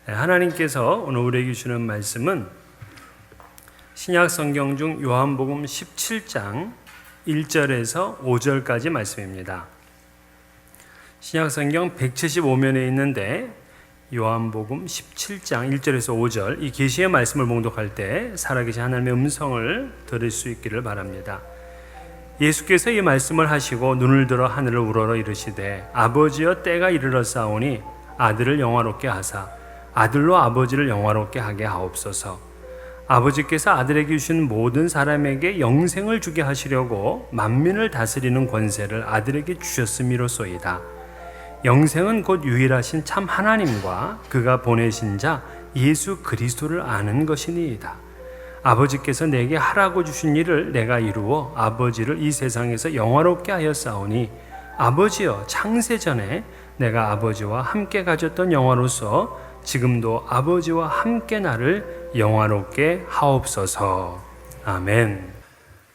하나님께서 오늘 우리에게 주는 말씀은 신약 성경 중 요한복음 17장 1절에서 5절까지 말씀입니다. 신약 성경 175면에 있는데 요한복음 17장 1절에서 5절 이 계시의 말씀을 봉독할 때 살아계신 하나님의 음성을 들을 수 있기를 바랍니다. 예수께서 이 말씀을 하시고 눈을 들어 하늘을 우러러 이르시되 아버지여 때가 이르렀사오니 아들을 영화롭게 하사 아들로 아버지를 영화롭게 하게 하옵소서. 아버지께서 아들에게 주신 모든 사람에게 영생을 주게 하시려고 만민을 다스리는 권세를 아들에게 주셨음이로소이다. 영생은 곧 유일하신 참 하나님과 그가 보내신 자 예수 그리스도를 아는 것이니이다. 아버지께서 내게 하라고 주신 일을 내가 이루어 아버지를 이 세상에서 영화롭게 하였사오니 아버지여 창세전에 내가 아버지와 함께 가졌던 영화로서 지금도 아버지와 함께 나를 영화롭게 하옵소서. 아멘.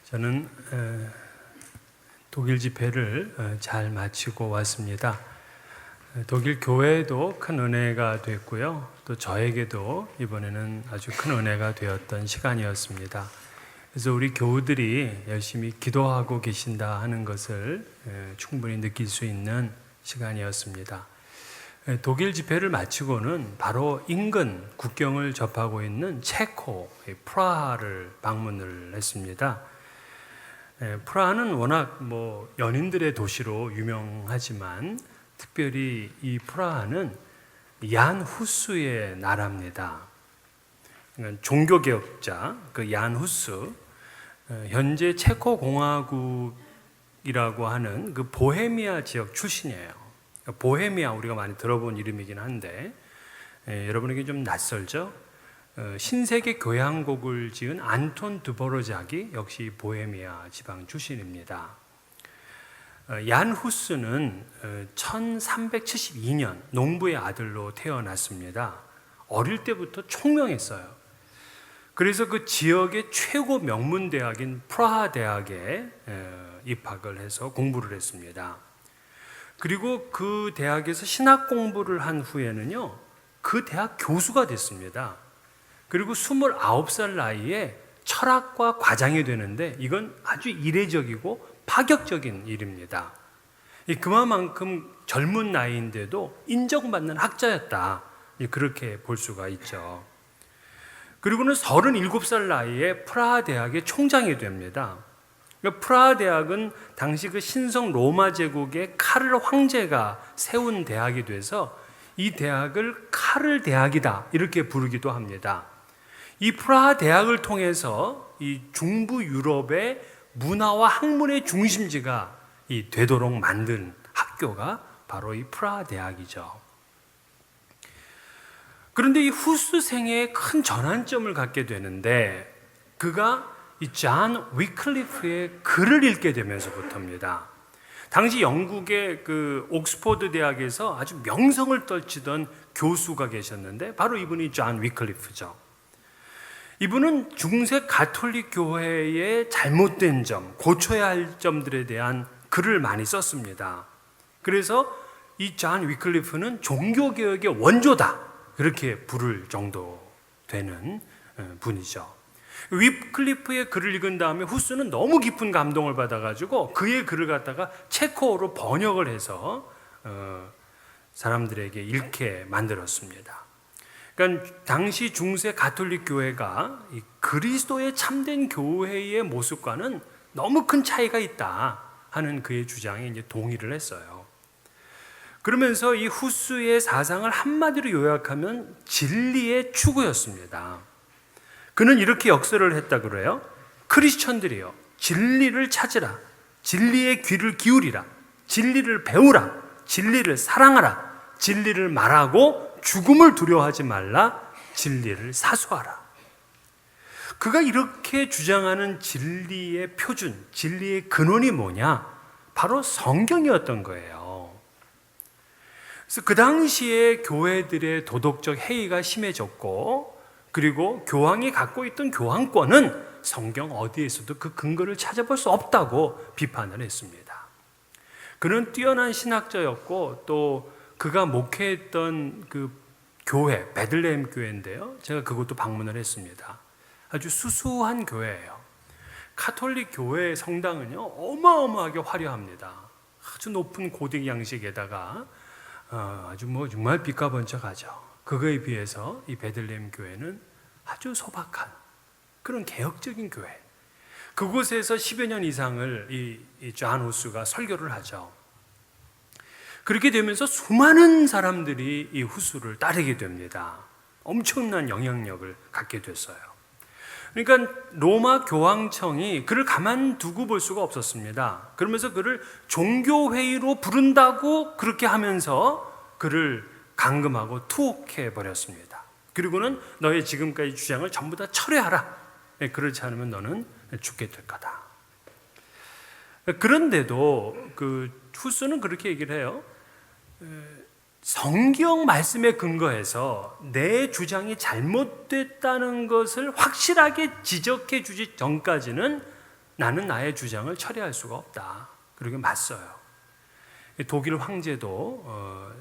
저는 독일 집회를 잘 마치고 왔습니다. 독일 교회에도 큰 은혜가 됐고요. 또 저에게도 이번에는 아주 큰 은혜가 되었던 시간이었습니다. 그래서 우리 교우들이 열심히 기도하고 계신다 하는 것을 충분히 느낄 수 있는 시간이었습니다. 독일 집회를 마치고는 바로 인근 국경을 접하고 있는 체코 프라하를 방문을 했습니다. 프라하는 워낙 연인들의 도시로 유명하지만 특별히 이 프라하는 얀 후스의 나라입니다. 그러니까 종교개혁자 그 얀 후스, 현재 체코 공화국이라고 하는 그 보헤미아 지역 출신이에요. 보헤미아 우리가 많이 들어본 이름이긴 한데 여러분에게 좀 낯설죠? 신세계 교향곡을 지은 안톤 드보르작이 역시 보헤미아 지방 출신입니다. 얀 후스는 1372년 농부의 아들로 태어났습니다. 어릴 때부터 총명했어요. 그래서 그 지역의 최고 명문 대학인 프라하 대학에 입학을 해서 공부를 했습니다. 그리고 그 대학에서 신학 공부를 한 후에는요, 그 대학 교수가 됐습니다. 그리고 29살 나이에 철학과 과장이 되는데 이건 아주 이례적이고 파격적인 일입니다. 그만큼 젊은 나이인데도 인정받는 학자였다. 그렇게 볼 수가 있죠. 그리고는 37살 나이에 프라하 대학의 총장이 됩니다. 프라하 대학은 당시 그 신성 로마 제국의 카를 황제가 세운 대학이 돼서 이 대학을 카를 대학이다 이렇게 부르기도 합니다. 이 프라하 대학을 통해서 이 중부 유럽의 문화와 학문의 중심지가 되도록 만든 학교가 바로 이 프라하 대학이죠. 그런데 이 후스 생애에 큰 전환점을 갖게 되는데 그가 이 존 위클리프의 글을 읽게 되면서부터입니다. 당시 영국의 그 옥스퍼드 대학에서 아주 명성을 떨치던 교수가 계셨는데 바로 이분이 존 위클리프죠. 이분은 중세 가톨릭 교회의 잘못된 점, 고쳐야 할 점들에 대한 글을 많이 썼습니다. 그래서 이 존 위클리프는 종교개혁의 원조다 그렇게 부를 정도 되는 분이죠. 위클리프의 글을 읽은 다음에 후스는 너무 깊은 감동을 받아가지고 그의 글을 갖다가 체코어로 번역을 해서 사람들에게 읽게 만들었습니다. 그러니까 당시 중세 가톨릭 교회가 이 그리스도의 참된 교회의 모습과는 너무 큰 차이가 있다 하는 그의 주장에 이제 동의를 했어요. 그러면서 이 후스의 사상을 한마디로 요약하면 진리의 추구였습니다. 그는 이렇게 역설을 했다 그래요. 크리스천들이요, 진리를 찾으라, 진리의 귀를 기울이라, 진리를 배우라, 진리를 사랑하라, 진리를 말하고 죽음을 두려워하지 말라, 진리를 사수하라. 그가 이렇게 주장하는 진리의 표준, 진리의 근원이 뭐냐? 바로 성경이었던 거예요. 그래서 그 당시에 교회들의 도덕적 해이가 심해졌고 그리고 교황이 갖고 있던 교황권은 성경 어디에서도 그 근거를 찾아볼 수 없다고 비판을 했습니다. 그는 뛰어난 신학자였고 또 그가 목회했던 그 교회, 베들레헴 교회인데요. 제가 그것도 방문을 했습니다. 아주 수수한 교회예요. 카톨릭 교회 성당은요, 어마어마하게 화려합니다. 아주 높은 고딕 양식에다가 아주 정말 빛과 번쩍하죠. 그거에 비해서 이 베들레헴 교회는 아주 소박한 그런 개혁적인 교회. 그곳에서 10여 년 이상을 이 존 후스가 설교를 하죠. 그렇게 되면서 수많은 사람들이 이 후스를 따르게 됩니다. 엄청난 영향력을 갖게 됐어요. 그러니까 로마 교황청이 그를 가만두고 볼 수가 없었습니다. 그러면서 그를 종교회의로 부른다고 그렇게 하면서 그를 감금하고 투옥해 버렸습니다. 그리고는 너의 지금까지 주장을 전부 다 철회하라. 그렇지 않으면 너는 죽게 될 거다. 그런데도 그 후스는 그렇게 얘기를 해요. 성경 말씀에 근거해서 내 주장이 잘못됐다는 것을 확실하게 지적해 주지 전까지는 나는 나의 주장을 철회할 수가 없다. 그렇게 맞서요. 독일 황제도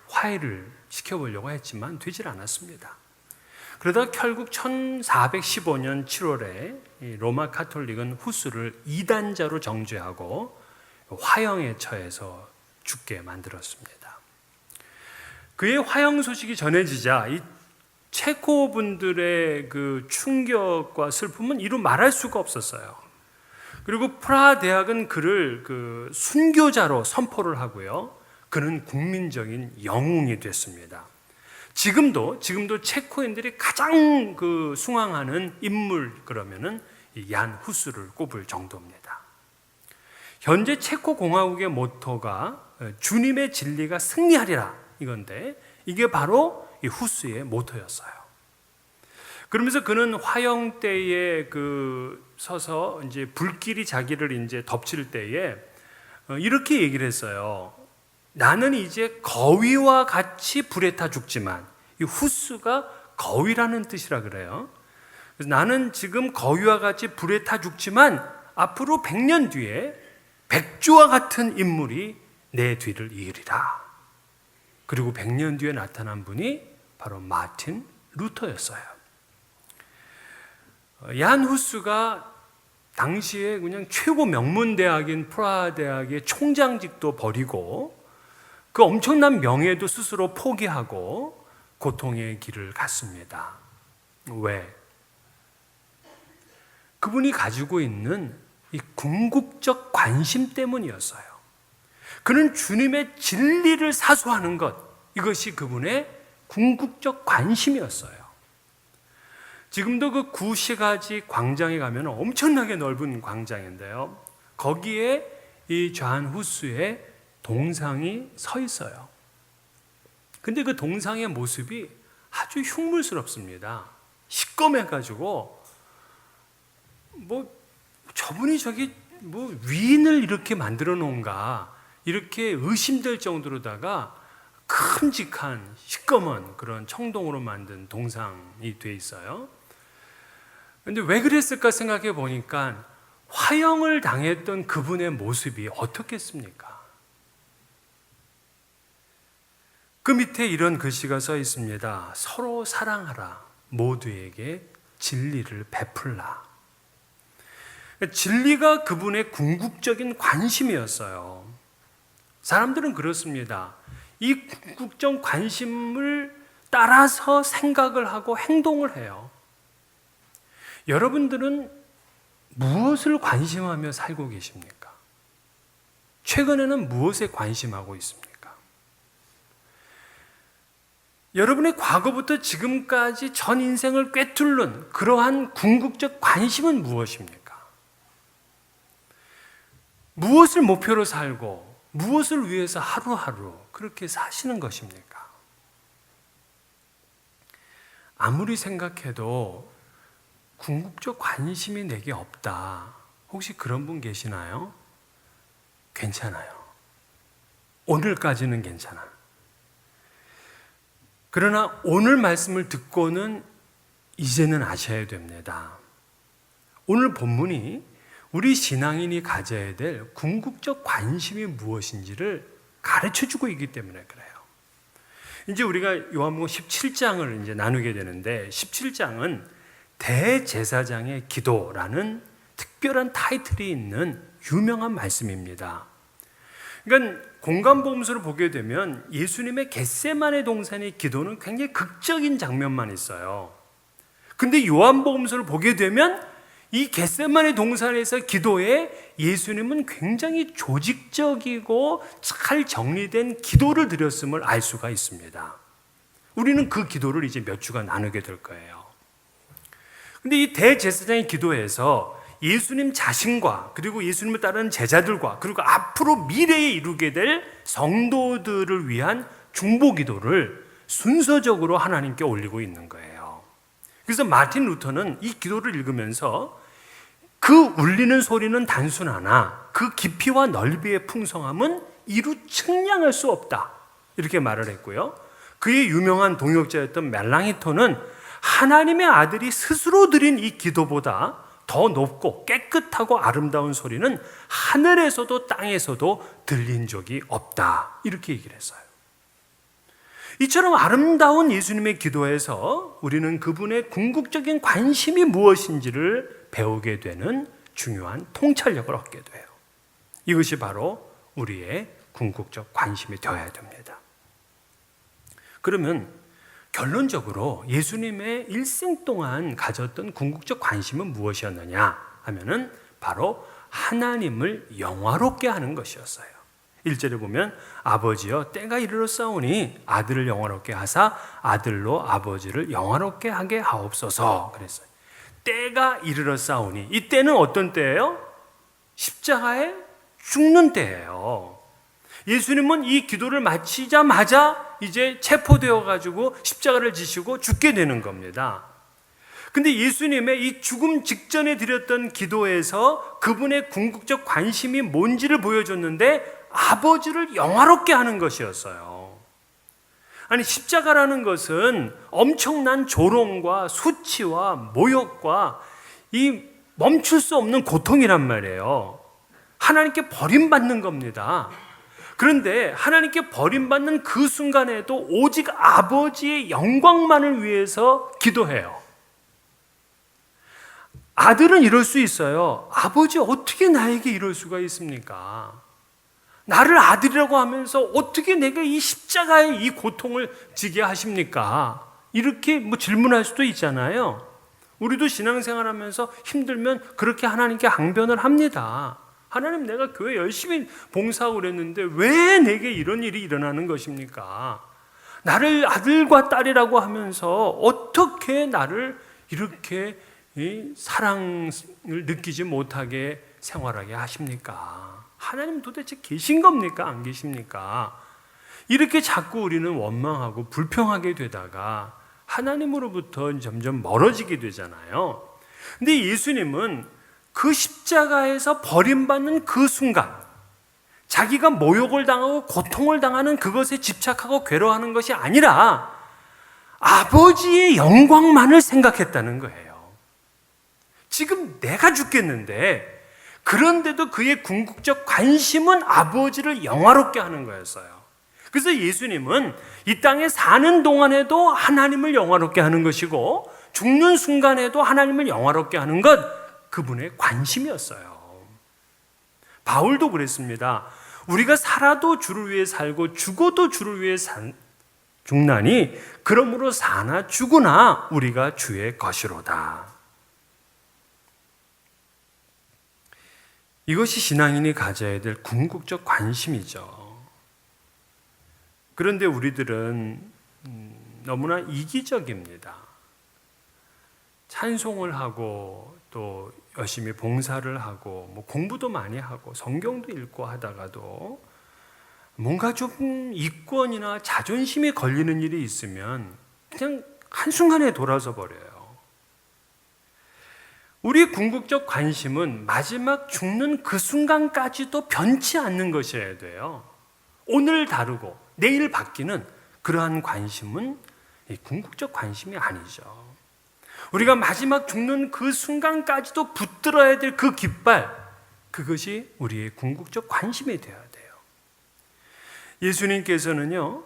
화해를 시켜보려고 했지만 되질 않았습니다. 그러다 결국 1415년 7월에 로마 카톨릭은 후스를 이단자로 정죄하고 화형에 처해서 죽게 만들었습니다. 그의 화형 소식이 전해지자 이 체코 분들의 그 충격과 슬픔은 이루 말할 수가 없었어요. 그리고 프라하 대학은 그를 그 순교자로 선포를 하고요. 그는 국민적인 영웅이 됐습니다. 지금도 체코인들이 가장 그 숭앙하는 인물 그러면은 이 얀 후스를 꼽을 정도입니다. 현재 체코 공화국의 모토가 주님의 진리가 승리하리라 이건데 이게 바로 이 후스의 모토였어요. 그러면서 그는 화형 때에 서서 이제 불길이 자기를 이제 덮칠 때에 이렇게 얘기를 했어요. 나는 이제 거위와 같이 불에 타 죽지만, 이 후스가 거위라는 뜻이라 그래요. 그래서 나는 지금 거위와 같이 불에 타 죽지만 앞으로 100년 뒤에 백주와 같은 인물이 내 뒤를 이으리라. 그리고 100년 뒤에 나타난 분이 바로 마틴 루터였어요. 얀 후스가 당시에 그냥 최고 명문 대학인 프라하 대학의 총장직도 버리고 그 엄청난 명예도 스스로 포기하고 고통의 길을 갔습니다. 왜? 그분이 가지고 있는 이 궁극적 관심 때문이었어요. 그는 주님의 진리를 사수하는 것, 이것이 그분의 궁극적 관심이었어요. 지금도 그 구시가지 광장에 가면 엄청나게 넓은 광장인데요. 거기에 이 존 후스의 동상이 서 있어요. 근데 그 동상의 모습이 아주 흉물스럽습니다. 시꺼매가지고 저분이 저기 위인을 이렇게 만들어 놓은가 이렇게 의심될 정도로다가 큼직한 시꺼먼 그런 청동으로 만든 동상이 돼 있어요. 근데 왜 그랬을까 생각해 보니까 화형을 당했던 그분의 모습이 어떻겠습니까? 그 밑에 이런 글씨가 써 있습니다. 서로 사랑하라. 모두에게 진리를 베풀라. 진리가 그분의 궁극적인 관심이었어요. 사람들은 그렇습니다. 이 궁극적 관심을 따라서 생각을 하고 행동을 해요. 여러분들은 무엇을 관심하며 살고 계십니까? 최근에는 무엇에 관심하고 있습니까? 여러분의 과거부터 지금까지 전 인생을 꿰뚫는 그러한 궁극적 관심은 무엇입니까? 무엇을 목표로 살고 무엇을 위해서 하루하루 그렇게 사시는 것입니까? 아무리 생각해도 궁극적 관심이 내게 없다. 혹시 그런 분 계시나요? 괜찮아요. 오늘까지는 괜찮아. 그러나 오늘 말씀을 듣고는 이제는 아셔야 됩니다. 오늘 본문이 우리 신앙인이 가져야 될 궁극적 관심이 무엇인지를 가르쳐주고 있기 때문에 그래요. 이제 우리가 요한복음 17장을 이제 나누게 되는데 17장은 대제사장의 기도라는 특별한 타이틀이 있는 유명한 말씀입니다. 그러니까 공간복음서를 보게 되면 예수님의 겟세마네 동산의 기도는 굉장히 극적인 장면만 있어요. 근데 요한복음서를 보게 되면 이 겟세마네 동산에서 기도에 예수님은 굉장히 조직적이고 잘 정리된 기도를 드렸음을 알 수가 있습니다. 우리는 그 기도를 이제 몇 주간 나누게 될 거예요. 근데 이 대제사장의 기도에서 예수님 자신과 그리고 예수님을 따르는 제자들과 그리고 앞으로 미래에 이루게 될 성도들을 위한 중보 기도를 순서적으로 하나님께 올리고 있는 거예요. 그래서 마틴 루터는 이 기도를 읽으면서 그 울리는 소리는 단순하나 그 깊이와 넓이의 풍성함은 이루 측량할 수 없다, 이렇게 말을 했고요. 그의 유명한 동역자였던 멜랑히톤은 하나님의 아들이 스스로 드린 이 기도보다 더 높고 깨끗하고 아름다운 소리는 하늘에서도 땅에서도 들린 적이 없다, 이렇게 얘기를 했어요. 이처럼 아름다운 예수님의 기도에서 우리는 그분의 궁극적인 관심이 무엇인지를 배우게 되는 중요한 통찰력을 얻게 돼요. 이것이 바로 우리의 궁극적 관심이 되어야 됩니다. 그러면 결론적으로 예수님의 일생 동안 가졌던 궁극적 관심은 무엇이었느냐 하면은 바로 하나님을 영화롭게 하는 것이었어요. 1절에 보면 아버지여 때가 이르렀사오니 아들을 영화롭게 하사 아들로 아버지를 영화롭게 하게 하옵소서 그랬어요. 때가 이르렀사오니, 이 때는 어떤 때예요? 십자가에 죽는 때예요. 예수님은 이 기도를 마치자마자 이제 체포되어 가지고 십자가를 지시고 죽게 되는 겁니다. 근데 예수님의 이 죽음 직전에 드렸던 기도에서 그분의 궁극적 관심이 뭔지를 보여줬는데 아버지를 영화롭게 하는 것이었어요. 아니, 십자가라는 것은 엄청난 조롱과 수치와 모욕과 이 멈출 수 없는 고통이란 말이에요. 하나님께 버림받는 겁니다. 그런데 하나님께 버림받는 그 순간에도 오직 아버지의 영광만을 위해서 기도해요. 아들은 이럴 수 있어요. 아버지, 어떻게 나에게 이럴 수가 있습니까? 나를 아들이라고 하면서 어떻게 내가 이 십자가의 이 고통을 지게 하십니까? 이렇게 질문할 수도 있잖아요. 우리도 신앙생활하면서 힘들면 그렇게 하나님께 항변을 합니다. 하나님, 내가 교회 열심히 봉사하고 그랬는데 왜 내게 이런 일이 일어나는 것입니까? 나를 아들과 딸이라고 하면서 어떻게 나를 이렇게 사랑을 느끼지 못하게 생활하게 하십니까? 하나님 도대체 계신 겁니까? 안 계십니까? 이렇게 자꾸 우리는 원망하고 불평하게 되다가 하나님으로부터 점점 멀어지게 되잖아요. 근데 예수님은 그 십자가에서 버림받는 그 순간, 자기가 모욕을 당하고 고통을 당하는 그것에 집착하고 괴로워하는 것이 아니라 아버지의 영광만을 생각했다는 거예요. 지금 내가 죽겠는데 그런데도 그의 궁극적 관심은 아버지를 영화롭게 하는 거였어요. 그래서 예수님은 이 땅에 사는 동안에도 하나님을 영화롭게 하는 것이고 죽는 순간에도 하나님을 영화롭게 하는 것, 그분의 관심이었어요. 바울도 그랬습니다. 우리가 살아도 주를 위해 살고 죽어도 주를 위해 죽나니 그러므로 사나 죽으나 우리가 주의 것이로다. 이것이 신앙인이 가져야 될 궁극적 관심이죠. 그런데 우리들은 너무나 이기적입니다. 찬송을 하고 또 열심히 봉사를 하고 공부도 많이 하고 성경도 읽고 하다가도 뭔가 좀 이권이나 자존심이 걸리는 일이 있으면 그냥 한순간에 돌아서 버려요. 우리의 궁극적 관심은 마지막 죽는 그 순간까지도 변치 않는 것이어야 돼요. 오늘 다르고 내일 바뀌는 그러한 관심은 궁극적 관심이 아니죠. 우리가 마지막 죽는 그 순간까지도 붙들어야 될 그 깃발, 그것이 우리의 궁극적 관심이 되어야 돼요. 예수님께서는요,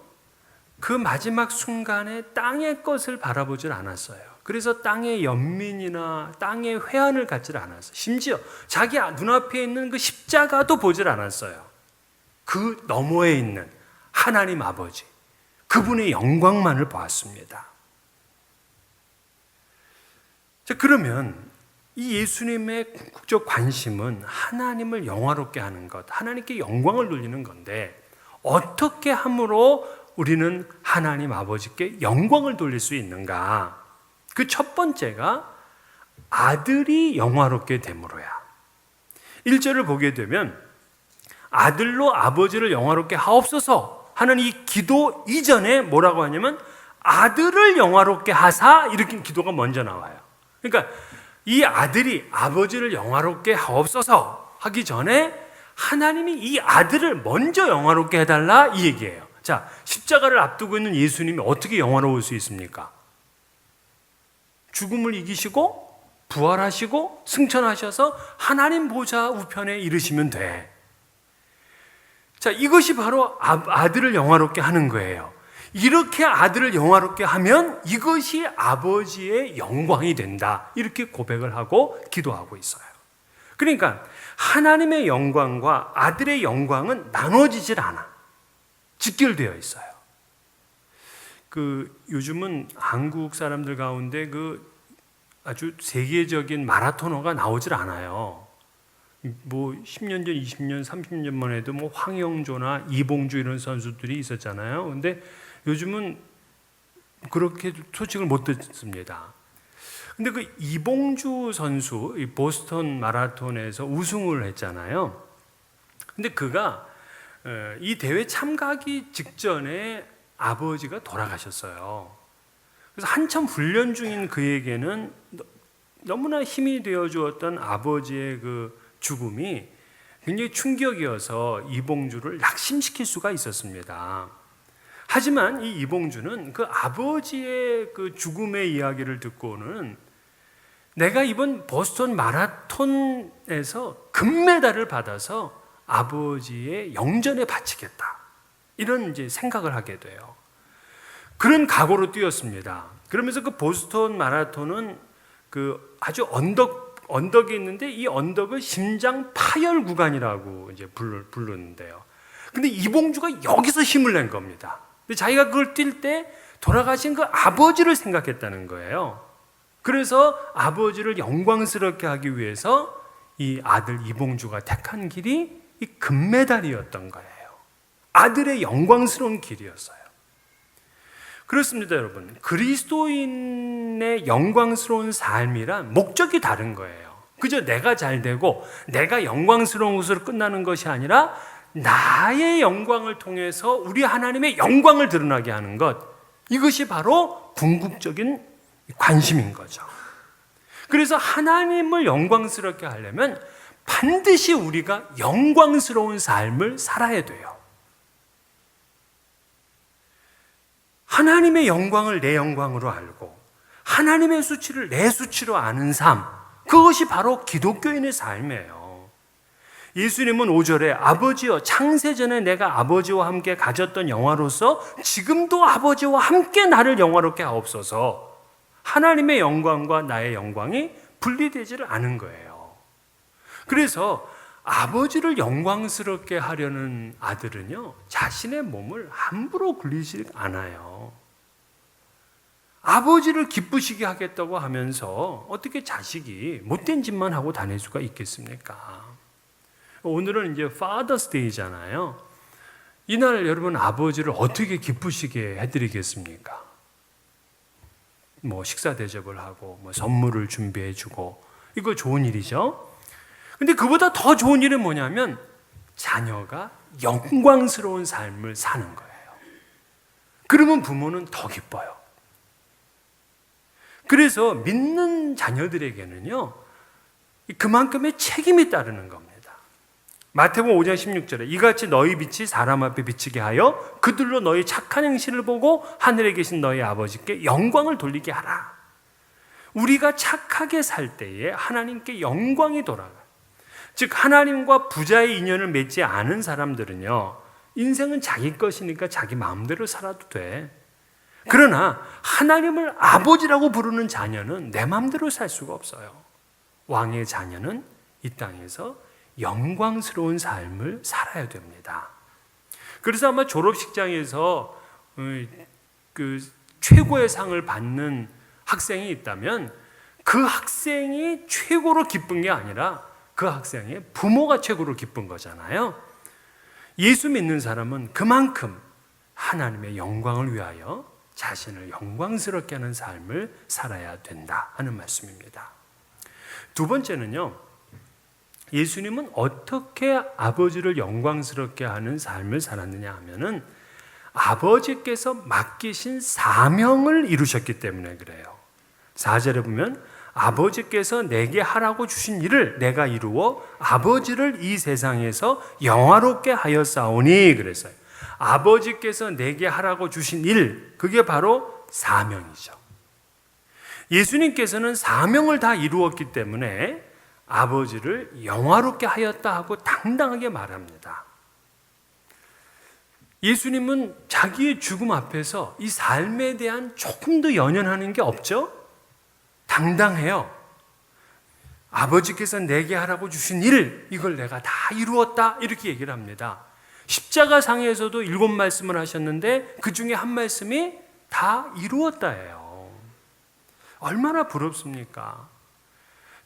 그 마지막 순간에 땅의 것을 바라보질 않았어요. 그래서 땅의 연민이나 땅의 회한을 갖질 않았어요. 심지어 자기 눈앞에 있는 그 십자가도 보질 않았어요. 그 너머에 있는 하나님 아버지, 그분의 영광만을 보았습니다. 자, 그러면 이 예수님의 궁극적 관심은 하나님을 영화롭게 하는 것, 하나님께 영광을 돌리는 건데, 어떻게 함으로 우리는 하나님 아버지께 영광을 돌릴 수 있는가? 그 첫 번째가 아들이 영화롭게 됨으로야. 1절을 보게 되면 아들로 아버지를 영화롭게 하옵소서 하는 이 기도 이전에 뭐라고 하냐면 아들을 영화롭게 하사, 이렇게 기도가 먼저 나와요. 그러니까 이 아들이 아버지를 영화롭게 하옵소서 하기 전에 하나님이 이 아들을 먼저 영화롭게 해달라, 이 얘기예요. 자, 십자가를 앞두고 있는 예수님이 어떻게 영화로울 수 있습니까? 죽음을 이기시고 부활하시고 승천하셔서 하나님 보좌 우편에 이르시면 돼. 자, 이것이 바로 아들을 영화롭게 하는 거예요. 이렇게 아들을 영화롭게 하면 이것이 아버지의 영광이 된다, 이렇게 고백을 하고 기도하고 있어요. 그러니까 하나님의 영광과 아들의 영광은 나눠지질 않아. 직결되어 있어요. 요즘은 한국 사람들 가운데 아주 세계적인 마라토너가 나오질 않아요. 10년 전, 20년, 30년만 해도 황영조나 이봉주 이런 선수들이 있었잖아요. 근데 요즘은 그렇게 소식을 못 듣습니다. 근데 그 이봉주 선수, 이 보스턴 마라톤에서 우승을 했잖아요. 근데 그가 이 대회 참가하기 직전에 아버지가 돌아가셨어요. 그래서 한참 훈련 중인 그에게는 너무나 힘이 되어 주었던 아버지의 그 죽음이 굉장히 충격이어서 이봉주를 낙심시킬 수가 있었습니다. 하지만 이 이봉주는 그 아버지의 그 죽음의 이야기를 듣고는 내가 이번 보스턴 마라톤에서 금메달을 받아서 아버지의 영전에 바치겠다, 이런 이제 생각을 하게 돼요. 그런 각오로 뛰었습니다. 그러면서 그 보스턴 마라톤은 아주 언덕이 있는데 이 언덕을 심장 파열 구간이라고 이제 부르는데요. 근데 이봉주가 여기서 힘을 낸 겁니다. 근데 자기가 그걸 뛸 때 돌아가신 그 아버지를 생각했다는 거예요. 그래서 아버지를 영광스럽게 하기 위해서 이 아들 이봉주가 택한 길이 이 금메달이었던 거예요. 아들의 영광스러운 길이었어요. 그렇습니다, 여러분. 그리스도인의 영광스러운 삶이란 목적이 다른 거예요. 그저 내가 잘 되고 내가 영광스러운 것으로 끝나는 것이 아니라 나의 영광을 통해서 우리 하나님의 영광을 드러나게 하는 것, 이것이 바로 궁극적인 관심인 거죠. 그래서 하나님을 영광스럽게 하려면 반드시 우리가 영광스러운 삶을 살아야 돼요. 하나님의 영광을 내 영광으로 알고 하나님의 수치를 내 수치로 아는 삶, 그것이 바로 기독교인의 삶이에요. 예수님은 5절에 아버지여, 창세전에 내가 아버지와 함께 가졌던 영화로서 지금도 아버지와 함께 나를 영화롭게 하옵소서, 하나님의 영광과 나의 영광이 분리되지를 않은 거예요. 그래서 아버지를 영광스럽게 하려는 아들은요, 자신의 몸을 함부로 굴리지 않아요. 아버지를 기쁘시게 하겠다고 하면서 어떻게 자식이 못된 짓만 하고 다닐 수가 있겠습니까? 오늘은 이제 Father's Day잖아요. 이날 여러분 아버지를 어떻게 기쁘시게 해드리겠습니까? 식사 대접을 하고 선물을 준비해주고, 이거 좋은 일이죠. 근데 그보다 더 좋은 일은 뭐냐면 자녀가 영광스러운 삶을 사는 거예요. 그러면 부모는 더 기뻐요. 그래서 믿는 자녀들에게는요, 그만큼의 책임이 따르는 겁니다. 마태복음 5장 16절에 이같이 너희 빛이 사람 앞에 비치게 하여 그들로 너희 착한 행실을 보고 하늘에 계신 너희 아버지께 영광을 돌리게 하라. 우리가 착하게 살 때에 하나님께 영광이 돌아가요. 즉 하나님과 부자의 인연을 맺지 않은 사람들은요, 인생은 자기 것이니까 자기 마음대로 살아도 돼. 그러나 하나님을 아버지라고 부르는 자녀는 내 마음대로 살 수가 없어요. 왕의 자녀는 이 땅에서 영광스러운 삶을 살아야 됩니다. 그래서 아마 졸업식장에서 그 최고의 상을 받는 학생이 있다면 그 학생이 최고로 기쁜 게 아니라 그 학생의 부모가 최고로 기쁜 거잖아요. 예수 믿는 사람은 그만큼 하나님의 영광을 위하여 자신을 영광스럽게 하는 삶을 살아야 된다 하는 말씀입니다. 두 번째는요, 예수님은 어떻게 아버지를 영광스럽게 하는 삶을 살았느냐 하면은 아버지께서 맡기신 사명을 이루셨기 때문에 그래요. 4절에 보면 아버지께서 내게 하라고 주신 일을 내가 이루어 아버지를 이 세상에서 영화롭게 하였사오니 그랬어요. 아버지께서 내게 하라고 주신 일, 그게 바로 사명이죠. 예수님께서는 사명을 다 이루었기 때문에 아버지를 영화롭게 하였다 하고 당당하게 말합니다. 예수님은 자기의 죽음 앞에서 이 삶에 대한 조금 더 연연하는 게 없죠? 당당해요. 아버지께서 내게 하라고 주신 일, 이걸 내가 다 이루었다 이렇게 얘기를 합니다. 십자가상에서도 7말씀을 하셨는데 그 중에 한 말씀이 다 이루었다예요. 얼마나 부럽습니까?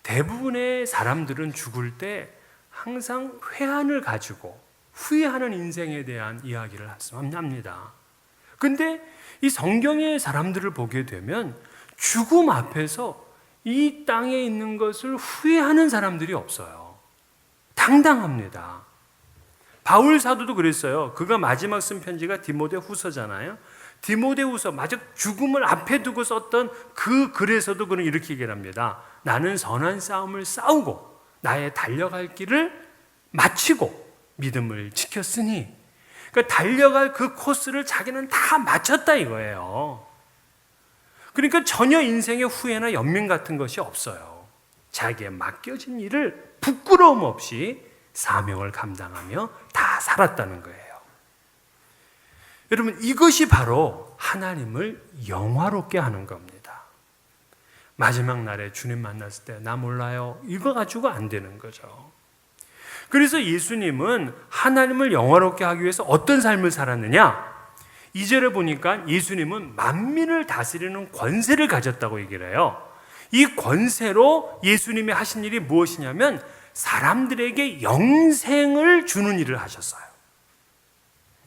대부분의 사람들은 죽을 때 항상 회한을 가지고 후회하는 인생에 대한 이야기를 합니다. 근데 이 성경의 사람들을 보게 되면 죽음 앞에서 이 땅에 있는 것을 후회하는 사람들이 없어요. 당당합니다. 바울 사도도 그랬어요. 그가 마지막 쓴 편지가 디모데후서잖아요. 디모데후서 마저 죽음을 앞에 두고 썼던 그 글에서도 그는 이렇게 얘기를 합니다. 나는 선한 싸움을 싸우고 나의 달려갈 길을 마치고 믿음을 지켰으니, 그러니까 달려갈 그 코스를 자기는 다 마쳤다 이거예요. 그러니까 전혀 인생의 후회나 연민 같은 것이 없어요. 자기의 맡겨진 일을 부끄러움 없이 사명을 감당하며 다 살았다는 거예요. 여러분, 이것이 바로 하나님을 영화롭게 하는 겁니다. 마지막 날에 주님 만났을 때 나 몰라요, 이거 가지고 안 되는 거죠. 그래서 예수님은 하나님을 영화롭게 하기 위해서 어떤 삶을 살았느냐? 2절에 보니까 예수님은 만민을 다스리는 권세를 가졌다고 얘기를 해요. 이 권세로 예수님이 하신 일이 무엇이냐면 사람들에게 영생을 주는 일을 하셨어요.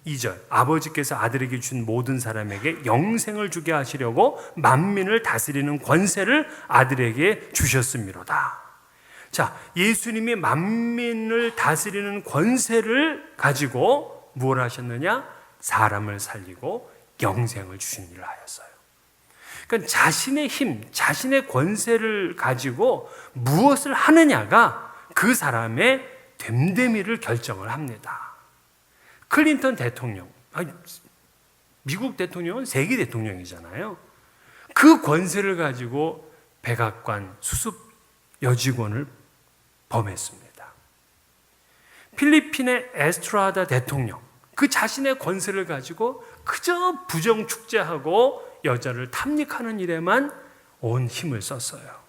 2절, 아버지께서 아들에게 준 모든 사람에게 영생을 주게 하시려고 만민을 다스리는 권세를 아들에게 주셨음이로다. 자, 예수님이 만민을 다스리는 권세를 가지고 무엇을 하셨느냐? 사람을 살리고 영생을 주신 일을 하였어요. 그러니까 자신의 힘, 자신의 권세를 가지고 무엇을 하느냐가 그 사람의 됨됨이를 결정을 합니다. 클린턴 대통령, 미국 대통령은 세계 대통령이잖아요. 그 권세를 가지고 백악관 수습 여직원을 범했습니다. 필리핀의 에스트라다 대통령, 그 자신의 권세를 가지고 그저 부정축제하고 여자를 탐닉하는 일에만 온 힘을 썼어요.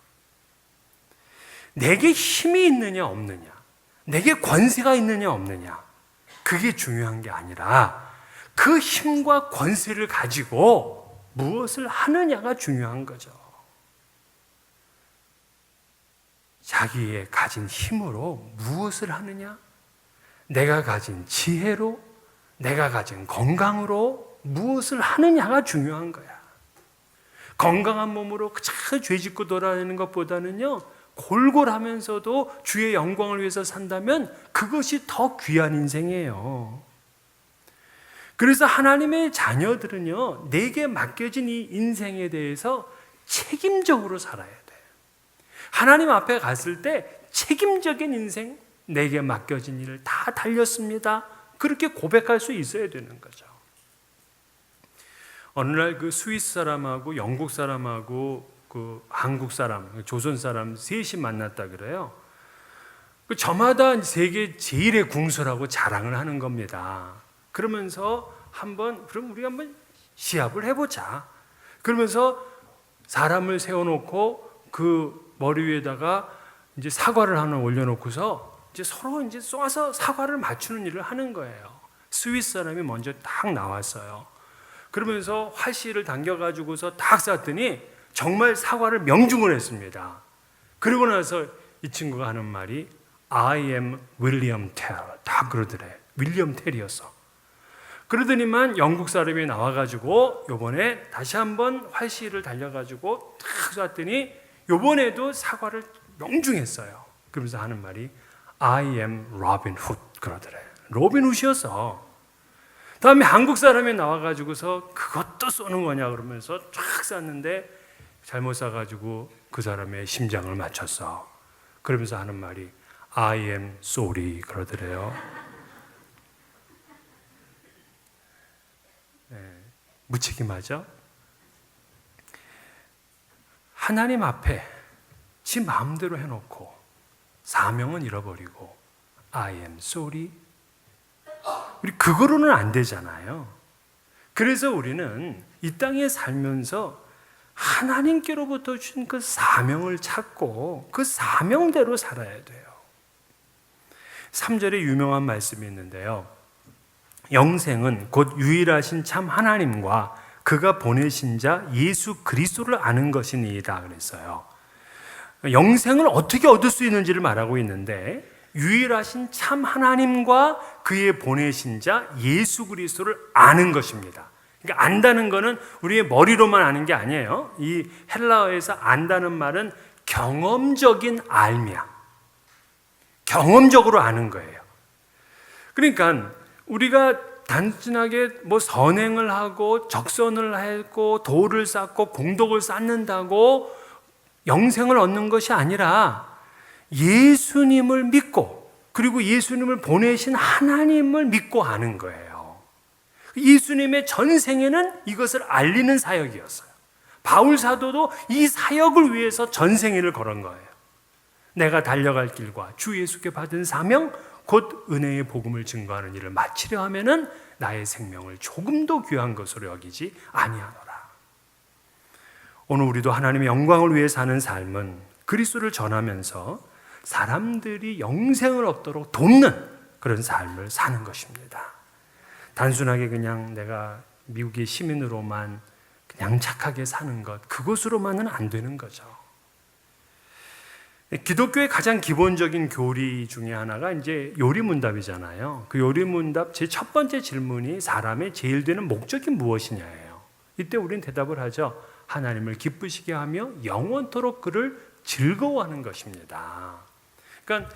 내게 힘이 있느냐 없느냐, 내게 권세가 있느냐 없느냐, 그게 중요한 게 아니라 그 힘과 권세를 가지고 무엇을 하느냐가 중요한 거죠. 자기의 가진 힘으로 무엇을 하느냐, 내가 가진 지혜로, 내가 가진 건강으로 무엇을 하느냐가 중요한 거야. 건강한 몸으로 그저 죄 짓고 돌아다니는 것보다는요, 골골하면서도 주의 영광을 위해서 산다면 그것이 더 귀한 인생이에요. 그래서 하나님의 자녀들은요, 내게 맡겨진 이 인생에 대해서 책임적으로 살아야 돼. 하나님 앞에 갔을 때 책임적인 인생, 내게 맡겨진 일을 다 달렸습니다, 그렇게 고백할 수 있어야 되는 거죠. 어느 날 그 스위스 사람하고 영국 사람하고 그 한국 사람, 조선 사람 셋이 만났다 그래요. 그 저마다 세계 제일의 궁수라고 자랑을 하는 겁니다. 그러면서 그럼 우리가 한번 시합을 해보자. 그러면서 사람을 세워놓고 그 머리 위에다가 이제 사과를 하나 올려놓고서 이제 서로 이제 쏘아서 사과를 맞추는 일을 하는 거예요. 스위스 사람이 먼저 딱 나왔어요. 그러면서 활시를 당겨가지고서 딱 쐈더니 정말 사과를 명중을 했습니다. 그러고 나서 이 친구가 하는 말이 I am William Tell. 다 그러더래. 윌리엄 텔이었어. 그러더니만 영국 사람이 나와가지고 요번에 다시 한번 활시를 달려가지고 탁 쐈더니 요번에도 사과를 명중했어요. 그러면서 하는 말이 I am Robin Hood 그러더래. 로빈 훗이었어. 다음에 한국 사람이 나와가지고서 그것도 쏘는 거냐 그러면서 쫙 쐈는데 잘못 쏴가지고 그 사람의 심장을 맞췄어. 그러면서 하는 말이 I am sorry 그러더래요. 네, 무책임하죠? 하나님 앞에 지 마음대로 해놓고 사명은 잃어버리고 I am sorry 우리 그거로는 안 되잖아요. 그래서 우리는 이 땅에 살면서 하나님께로부터 주신 그 사명을 찾고 그 사명대로 살아야 돼요. 3절에 유명한 말씀이 있는데요. 영생은 곧 유일하신 참 하나님과 그가 보내신 자 예수 그리스도를 아는 것이니이다 그랬어요. 영생을 어떻게 얻을 수 있는지를 말하고 있는데 유일하신 참 하나님과 그의 보내신 자 예수 그리스도를 아는 것입니다. 그러니까 안다는 것은 우리의 머리로만 아는 게 아니에요. 이 헬라어에서 안다는 말은 경험적인 알미야. 경험적으로 아는 거예요. 그러니까 우리가 단순하게 뭐 선행을 하고 적선을 하고 도를 쌓고 공덕을 쌓는다고 영생을 얻는 것이 아니라 예수님을 믿고 그리고 예수님을 보내신 하나님을 믿고 아는 거예요. 예수님의 전생에는 이것을 알리는 사역이었어요. 바울 사도도 이 사역을 위해서 전생애를 걸은 거예요. 내가 달려갈 길과 주 예수께 받은 사명 곧 은혜의 복음을 증거하는 일을 마치려 하면은 나의 생명을 조금도 귀한 것으로 여기지 아니하노라. 오늘 우리도 하나님의 영광을 위해 사는 삶은 그리스도를 전하면서 사람들이 영생을 얻도록 돕는 그런 삶을 사는 것입니다. 단순하게 그냥 내가 미국의 시민으로만 그냥 착하게 사는 것, 그것으로만은 안 되는 거죠. 기독교의 가장 기본적인 교리 중에 하나가 이제 요리문답이잖아요. 그 요리문답 제 첫 번째 질문이 사람의 제일 되는 목적이 무엇이냐예요. 이때 우리는 대답을 하죠. 하나님을 기쁘시게 하며 영원토록 그를 즐거워하는 것입니다. 그러니까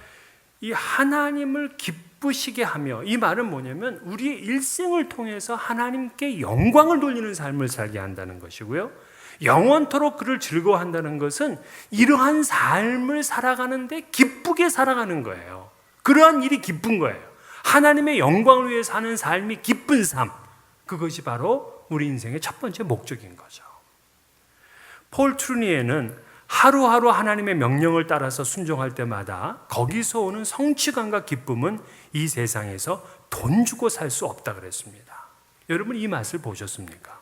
이 하나님을 기쁘시게 하며 이 말은 뭐냐면 우리의 일생을 통해서 하나님께 영광을 돌리는 삶을 살게 한다는 것이고요. 영원토록 그를 즐거워한다는 것은 이러한 삶을 살아가는데 기쁘게 살아가는 거예요. 그러한 일이 기쁜 거예요. 하나님의 영광을 위해 사는 삶이 기쁜 삶, 그것이 바로 우리 인생의 첫 번째 목적인 거죠. 폴 트루니에는 하루하루 하나님의 명령을 따라서 순종할 때마다 거기서 오는 성취감과 기쁨은 이 세상에서 돈 주고 살 수 없다 그랬습니다. 여러분 이 맛을 보셨습니까?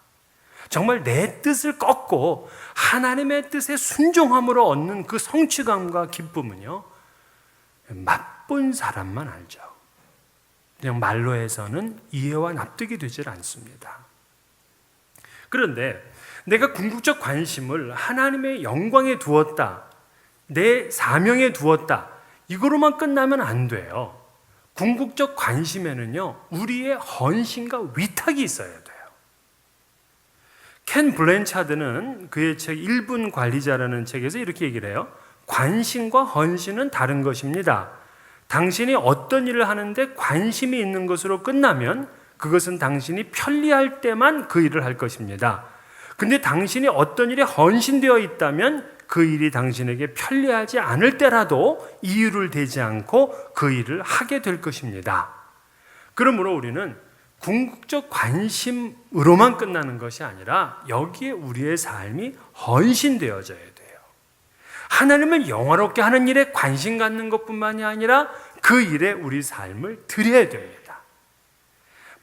정말 내 뜻을 꺾고 하나님의 뜻에 순종함으로 얻는 그 성취감과 기쁨은요, 맛본 사람만 알죠. 그냥 말로 해서는 이해와 납득이 되질 않습니다. 그런데 내가 궁극적 관심을 하나님의 영광에 두었다, 내 사명에 두었다, 이거로만 끝나면 안 돼요. 궁극적 관심에는요, 우리의 헌신과 위탁이 있어야 돼요. 켄 블랜차드는 그의 책 1분 관리자라는 책에서 이렇게 얘기를 해요. 관심과 헌신은 다른 것입니다. 당신이 어떤 일을 하는데 관심이 있는 것으로 끝나면 그것은 당신이 편리할 때만 그 일을 할 것입니다. 근데 당신이 어떤 일에 헌신되어 있다면 그 일이 당신에게 편리하지 않을 때라도 이유를 대지 않고 그 일을 하게 될 것입니다. 그러므로 우리는 궁극적 관심으로만 끝나는 것이 아니라 여기에 우리의 삶이 헌신되어져야 돼요. 하나님을 영화롭게 하는 일에 관심 갖는 것뿐만이 아니라 그 일에 우리 삶을 드려야 됩니다.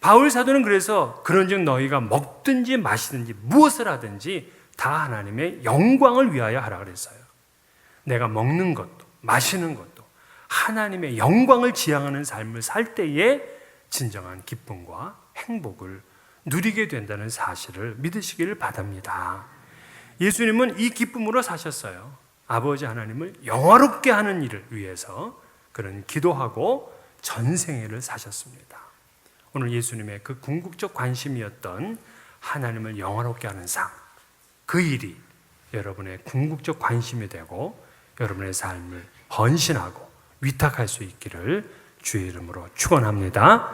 바울 사도는 그래서 그런즉 너희가 먹든지 마시든지 무엇을 하든지 다 하나님의 영광을 위하여 하라 그랬어요. 내가 먹는 것도 마시는 것도 하나님의 영광을 지향하는 삶을 살 때에 진정한 기쁨과 행복을 누리게 된다는 사실을 믿으시기를 바랍니다. 예수님은 이 기쁨으로 사셨어요. 아버지 하나님을 영화롭게 하는 일을 위해서 그런 기도하고 전생애를 사셨습니다. 오늘 예수님의 그 궁극적 관심이었던 하나님을 영화롭게 하는 삶, 그 일이 여러분의 궁극적 관심이 되고 여러분의 삶을 헌신하고 위탁할 수 있기를 주의 이름으로 축원합니다.